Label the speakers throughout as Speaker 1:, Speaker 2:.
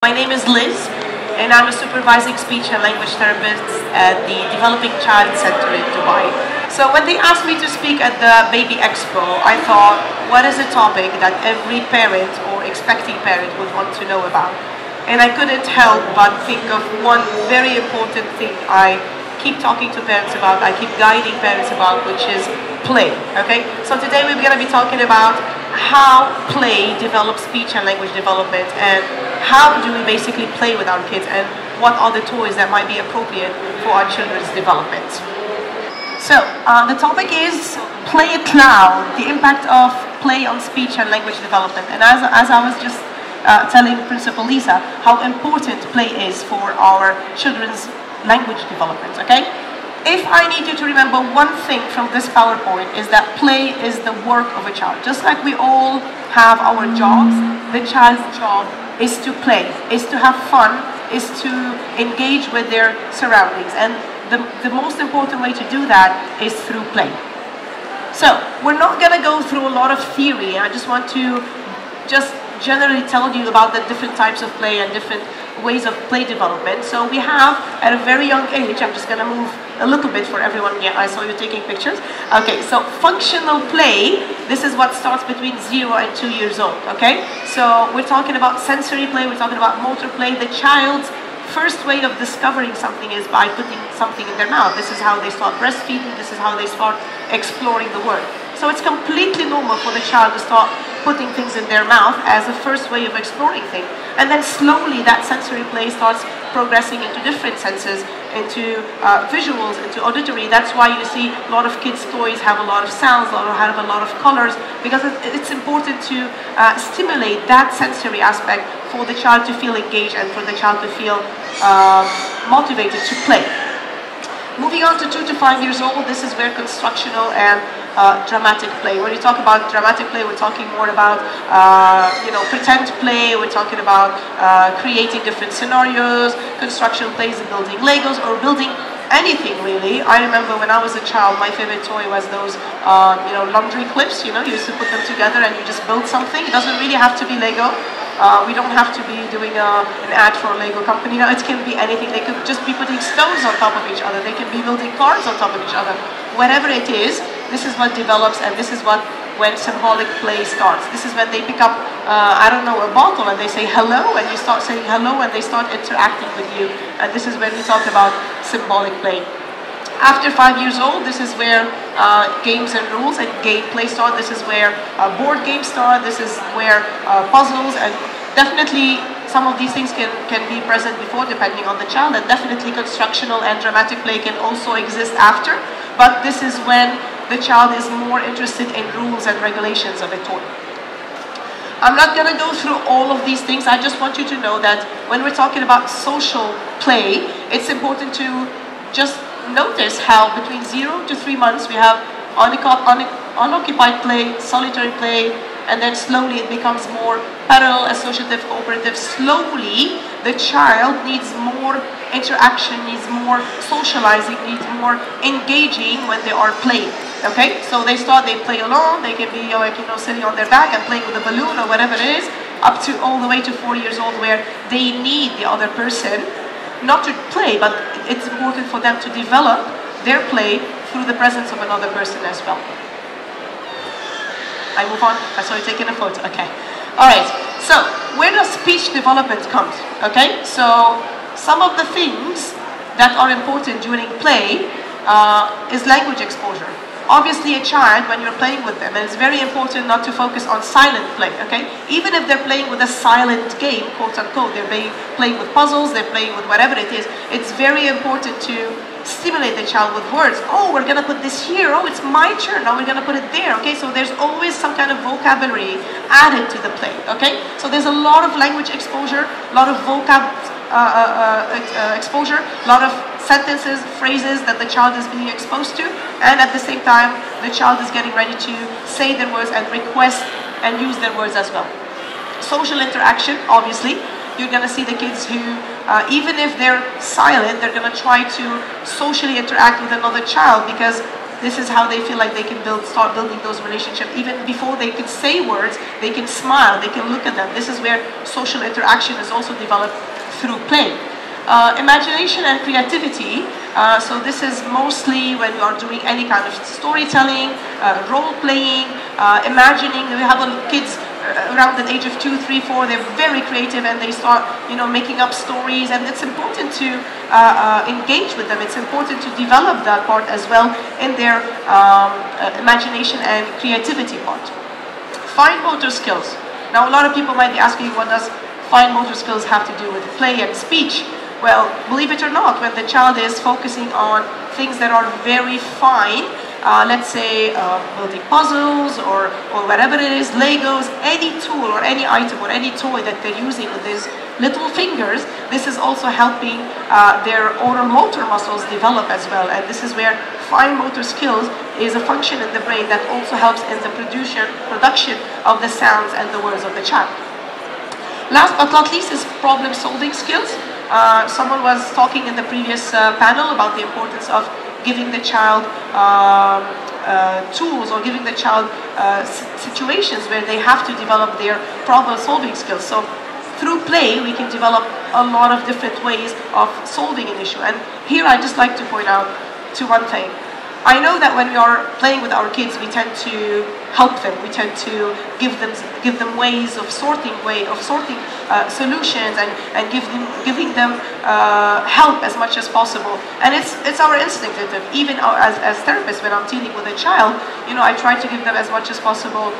Speaker 1: My name is Liz, and I'm a supervising speech and language therapist at the Developing Child Center in Dubai. So when they asked me to speak at the Baby Expo, I thought, what is a topic that every parent or expecting parent would want to know about? And I couldn't help but think of one very important thing I keep talking to parents about, I keep guiding parents about, which is play, okay? So today we're going to be talking about how play develops speech and language development, and how do we basically play with our kids, and what are the toys that might be appropriate for our children's development. So the topic is Play It Loud, the impact of play on speech and language development. And as I was just telling Principal Lisa, how important play is for our children's language development, okay? If I need you to remember one thing from this PowerPoint, is that play is the work of a child. Just like we all have our jobs, the child's job is to play, is to have fun, is to engage with their surroundings. And the most important way to do that is through play. So, we're not going to go through a lot of theory. I just want to generally tell you about the different types of play and different ways of play development. So we have, at a very young age, I'm just going to move a little bit for everyone. Yeah, I saw you taking pictures. Okay, so functional play, this is what starts between 0 and 2 years old, okay? So we're talking about sensory play, we're talking about motor play. The child's first way of discovering something is by putting something in their mouth. This is how they start breastfeeding, this is how they start exploring the world. So it's completely normal for the child to start putting things in their mouth as a first way of exploring things. And then slowly that sensory play starts progressing into different senses, into visuals, into auditory. That's why you see a lot of kids' toys have a lot of sounds, have a lot of colors, because it's important to stimulate that sensory aspect for the child to feel engaged and for the child to feel motivated to play. Moving on to 2 to 5 years old, this is where constructional and dramatic play. When we talk about dramatic play, we're talking more about pretend play. We're talking about creating different scenarios. Construction plays in building Legos or building anything really. I remember when I was a child, my favorite toy was those laundry clips. You used to put them together and you just build something. It doesn't really have to be Lego. We don't have to be doing an ad for a Lego company. No, it can be anything. They could just be putting stones on top of each other. They can be building cars on top of each other. Whatever it is, this is what develops, and this is when symbolic play starts. This is when they pick up, a bottle, and they say hello, and you start saying hello, and they start interacting with you. And this is when we talk about symbolic play. After 5 years old, this is where games and rules and gameplay start. This is where board games start. This is where puzzles, and definitely some of these things can be present before, depending on the child, and definitely constructional and dramatic play can also exist after. But this is when the child is more interested in rules and regulations of a toy. I'm not going to go through all of these things. I just want you to know that when we're talking about social play, it's important to just notice how between 0 to 3 months we have unoccupied play, solitary play, and then slowly it becomes more parallel, associative, cooperative. Slowly the child needs more interaction, needs more socializing, needs more engaging when they are playing. Okay, so they play alone. They can be sitting on their back and playing with a balloon or whatever it is, up to all the way to 4 years old, where they need the other person not to play, but it's important for them to develop their play through the presence of another person as well. I move on. I saw you taking a photo. Okay. All right. So where does speech development come? Okay. So some of the things that are important during play is language exposure. Obviously, a child, when you're playing with them, and it's very important not to focus on silent play, okay? Even if they're playing with a silent game, quote unquote, they're playing with puzzles, they're playing with whatever it is, it's very important to stimulate the child with words. Oh, we're going to put this here. Oh, it's my turn. Now we're going to put it there, okay? So there's always some kind of vocabulary added to the play, okay? So there's a lot of language exposure, a lot of vocab exposure, a lot of sentences, phrases that the child is being exposed to, and at the same time the child is getting ready to say their words and request and use their words as well. Social interaction, obviously, you're going to see the kids who, even if they're silent, they're going to try to socially interact with another child, because This is how they feel like they can start building those relationships. Even before they can say words, they can smile, they can look at them. This is where social interaction is also developed through play. Imagination and creativity. So this is mostly when you are doing any kind of storytelling, role-playing, imagining. We have kids around the age of 2, 3, 4, they're very creative and they start, making up stories, and it's important to engage with them. It's important to develop that part as well in their imagination and creativity part. Fine motor skills. Now a lot of people might be asking, what does fine motor skills have to do with play and speech? Well, believe it or not, when the child is focusing on things that are very fine, let's say building puzzles or whatever it is, Legos, any tool or any item or any toy that they're using with these little fingers, this is also helping their oral motor muscles develop as well. And this is where fine motor skills is a function in the brain that also helps in the production of the sounds and the words of the child. Last but not least is problem-solving skills. Someone was talking in the previous panel about the importance of giving the child tools or giving the child situations where they have to develop their problem-solving skills. So through play, we can develop a lot of different ways of solving an issue. And here I just like to point out to one thing. I know that when we are playing with our kids, we tend to help them. We tend to give them ways of sorting solutions and giving them help as much as possible. And it's our instinct. Even as therapists, when I'm dealing with a child, I try to give them as much as possible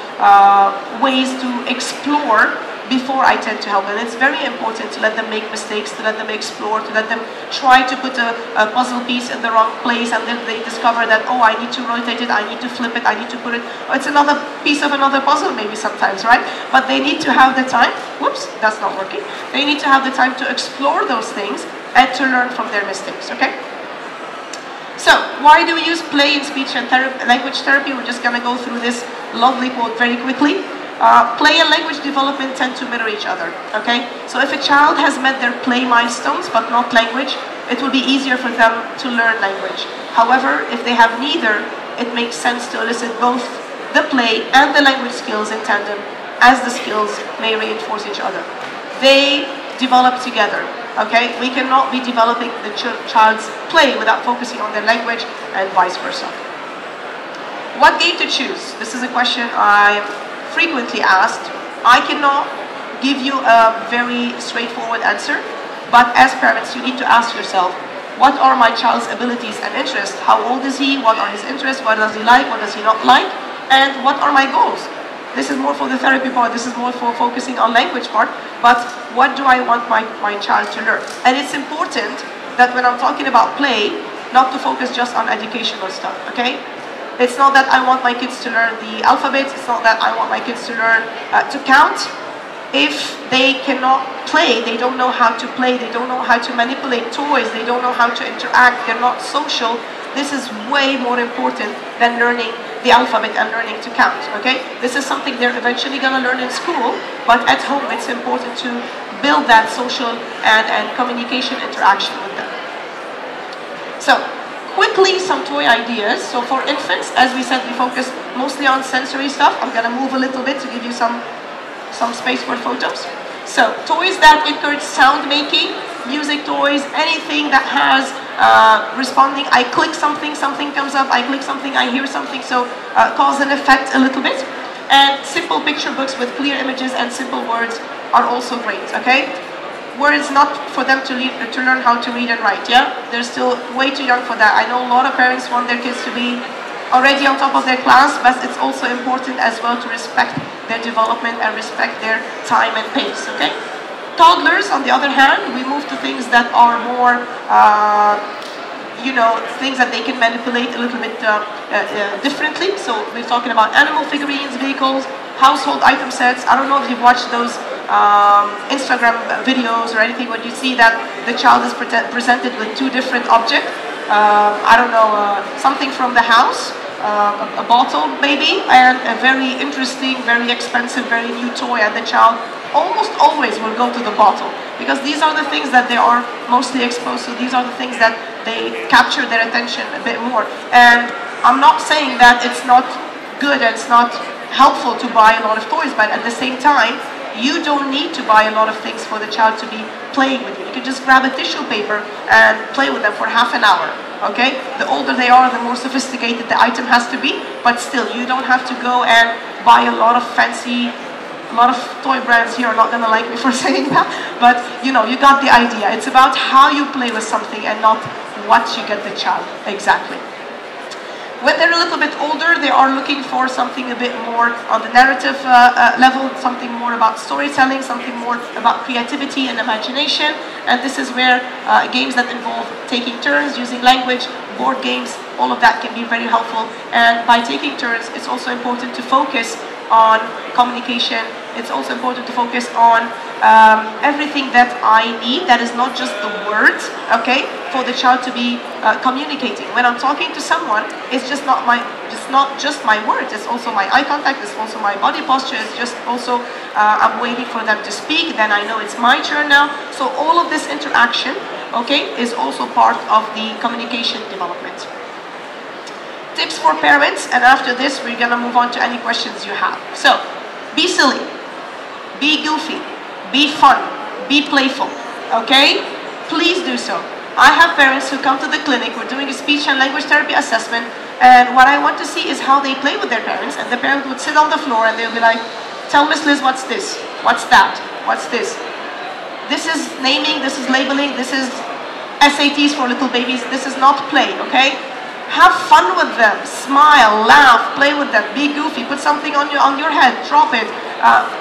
Speaker 1: ways to explore before I tend to help. And it's very important to let them make mistakes, to let them explore, to let them try to put a puzzle piece in the wrong place, and then they discover that, oh, I need to rotate it, I need to flip it, I need to put it, oh, it's another piece of another puzzle maybe sometimes, right? But they need to have the time, whoops, that's not working. They need to have the time to explore those things and to learn from their mistakes, okay? So, why do we use play in speech and language therapy? We're just gonna go through this lovely quote very quickly. Play and language development tend to mirror each other, okay? So if a child has met their play milestones but not language, it will be easier for them to learn language. However, if they have neither, it makes sense to elicit both the play and the language skills in tandem, as the skills may reinforce each other. They develop together, okay? We cannot be developing the child's play without focusing on their language and vice versa. What game to choose? This is a question I frequently asked. I cannot give you a very straightforward answer, but as parents you need to ask yourself, what are my child's abilities and interests? How old is he? What are his interests? What does he like? What does he not like? And what are my goals? This is more for the therapy part, this is more for focusing on language part, but what do I want my child to learn? And it's important that when I'm talking about play, not to focus just on educational stuff, okay? It's not that I want my kids to learn the alphabet. It's not that I want my kids to learn to count. If they cannot play, they don't know how to play, they don't know how to manipulate toys, they don't know how to interact, they're not social, this is way more important than learning the alphabet and learning to count, okay? This is something they're eventually going to learn in school, but at home it's important to build that social and communication interaction with them. So, quickly, some toy ideas. So for infants, as we said, we focus mostly on sensory stuff. I'm going to move a little bit to give you some space for photos. So toys that encourage sound making, music toys, anything that has responding. I click something, something comes up. I click something, I hear something. So cause and effect a little bit. And simple picture books with clear images and simple words are also great, okay? Words not for them to learn how to read and write, yeah? They're still way too young for that. I know a lot of parents want their kids to be already on top of their class, but it's also important as well to respect their development and respect their time and pace, okay? Toddlers, on the other hand, we move to things that are more, things that they can manipulate a little bit differently. So we're talking about animal figurines, vehicles, household item sets. I don't know if you've watched those Instagram videos or anything when you see that the child is presented with two different objects. I don't know, something from the house, a bottle maybe, and a very interesting, very expensive, very new toy, and the child almost always will go to the bottle because these are the things that they are mostly exposed to. These are the things that they capture their attention a bit more. And I'm not saying that it's not good and it's not helpful to buy a lot of toys, but at the same time, you don't need to buy a lot of things for the child to be playing with you. You can just grab a tissue paper and play with them for half an hour, okay? The older they are, the more sophisticated the item has to be, but still, you don't have to go and buy a lot of fancy, a lot of toy brands here are not gonna like me for saying that, but you know, you got the idea. It's about how you play with something and not what you get the child, exactly. When they're a little bit older, they are looking for something a bit more on the narrative level, something more about storytelling, something more about creativity and imagination. And this is where games that involve taking turns, using language, board games, all of that can be very helpful. And by taking turns, it's also important to focus on communication. It's also important to focus on everything that I need, that is not just the words, okay, for the child to be communicating. When I'm talking to someone, it's just not just my words, it's also my eye contact, it's also my body posture, it's just also I'm waiting for them to speak, then I know it's my turn now. So all of this interaction, okay, is also part of the communication development. Tips for parents, and after this we're gonna move on to any questions you have. So, be silly, be goofy, be fun, be playful, okay? Please do so. I have parents who come to the clinic, we're doing a speech and language therapy assessment, and what I want to see is how they play with their parents, and the parent would sit on the floor and they'll be like, tell Miss Liz, what's this? What's that? What's this? This is naming, this is labeling, this is SATs for little babies, this is not play, okay? Have fun with them, smile, laugh, play with them, be goofy, put something on your head, drop it.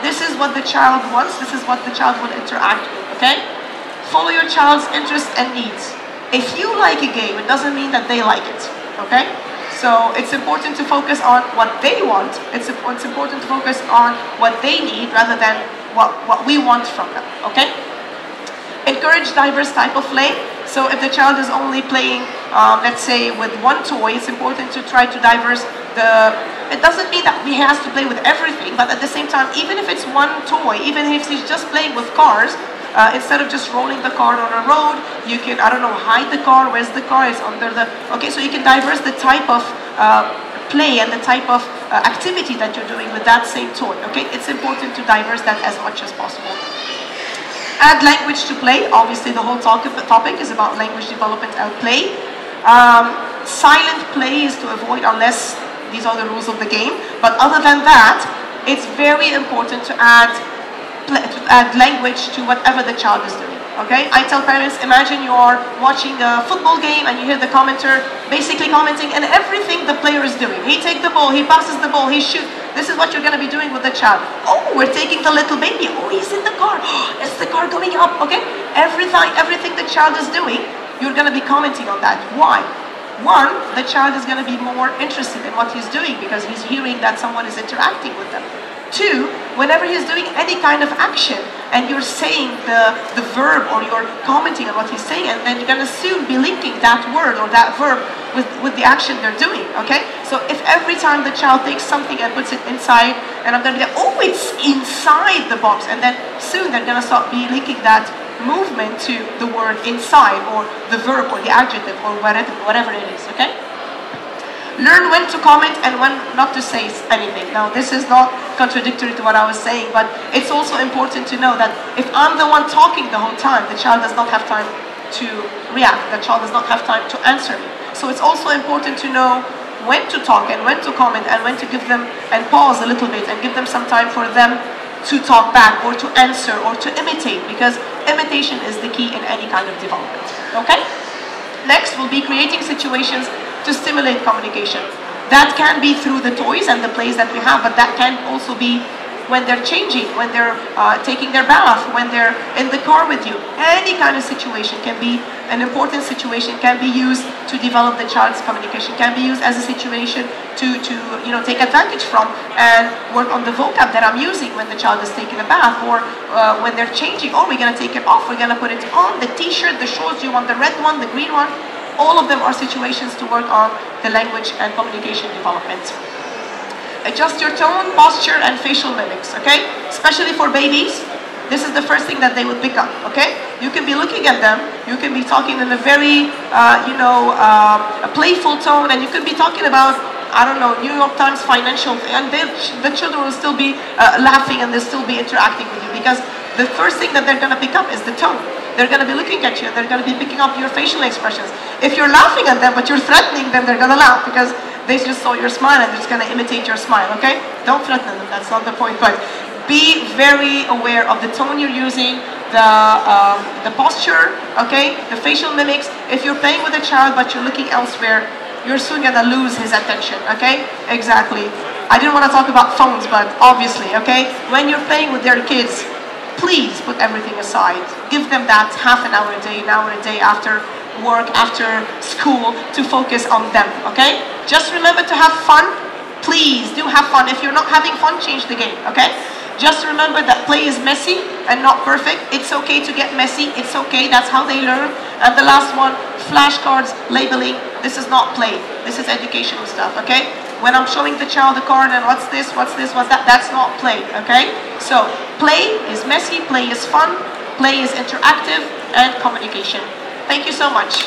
Speaker 1: This is what the child wants, this is what the child will interact with, okay? Follow your child's interests and needs. If you like a game, it doesn't mean that they like it, okay? So it's important to focus on what they want, it's important to focus on what they need rather than what we want from them, okay? Encourage diverse type of play. So if the child is only playing, let's say, with one toy, it's important to try to diverse the... It doesn't mean that he has to play with everything, but at the same time, even if it's one toy, even if he's just playing with cars, instead of just rolling the car on a road, you can, I don't know, hide the car, where's the car, it's under the... Okay, so you can diverse the type of play and the type of activity that you're doing with that same toy, okay? It's important to diverse that as much as possible. Add language to play. Obviously, the whole topic is about language development and play. Silent play is to avoid unless these are the rules of the game. But other than that, it's very important to add language to whatever the child is doing. Okay? I tell parents, imagine you are watching a football game and you hear the commentator basically commenting on everything the player is doing. He takes the ball, he passes the ball, he shoots. This is what you're going to be doing with the child. Oh, we're taking the little baby. Oh, he's in the car. Oh, is the car going up? Okay? Everything the child is doing, you're going to be commenting on that. Why? One, the child is going to be more interested in what he's doing because he's hearing that someone is interacting with them. Two, whenever he's doing any kind of action and you're saying the verb or you're commenting on what he's saying, and then you're going to soon be linking that word or that verb with the action they're doing, okay? So if every time the child takes something and puts it inside, and I'm going to be like, oh, it's inside the box, and then soon they're going to start be linking that movement to the word inside or the verb or the adjective or whatever it is, okay? Learn when to comment and when not to say anything. Now, this is not contradictory to what I was saying, but it's also important to know that if I'm the one talking the whole time, the child does not have time to react. The child does not have time to answer me. So it's also important to know when to talk and when to comment and when to give them and pause a little bit and give them some time for them to talk back or to answer or to imitate, because imitation is the key in any kind of development. Okay? Next will be creating situations to stimulate communication. That can be through the toys and the plays that we have, but that can also be when they're changing, when they're taking their bath, when they're in the car with you. Any kind of situation can be an important situation, can be used to develop the child's communication, can be used as a situation to take advantage from and work on the vocab that I'm using when the child is taking a bath, or when they're changing. Oh, we're going to take it off, we're going to put it on, the t-shirt, the shorts, you want the red one, the green one. All of them are situations to work on the language and communication development. Adjust your tone, posture, and facial mimics, okay? Especially for babies, this is the first thing that they would pick up, okay? You can be looking at them, you can be talking in a very, a playful tone, and you can be talking about, I don't know, New York Times financial, and the children will still be laughing and they'll still be interacting with you, because the first thing that they're going to pick up is the tone. They're going to be looking at you, they're going to be picking up your facial expressions. If you're laughing at them, but you're threatening them, they're going to laugh, because they just saw your smile and they're just going to imitate your smile, okay? Don't threaten them, that's not the point, but be very aware of the tone you're using, the posture, okay? The facial mimics. If you're playing with a child but you're looking elsewhere, you're soon going to lose his attention, okay? Exactly. I didn't want to talk about phones, but obviously, okay? When you're playing with their kids, please put everything aside. Give them that half an hour a day, an hour a day after work, after school, to focus on them, okay? Just remember to have fun. Please do have fun. If you're not having fun, change the game, okay? Just remember that play is messy and not perfect. It's okay to get messy. It's okay. That's how they learn. And the last one, flashcards, labeling. This is not play. This is educational stuff, okay? When I'm showing the child the card and what's this, what's that, that's not play, okay? So, play is messy, play is fun, play is interactive, and communication. Thank you so much.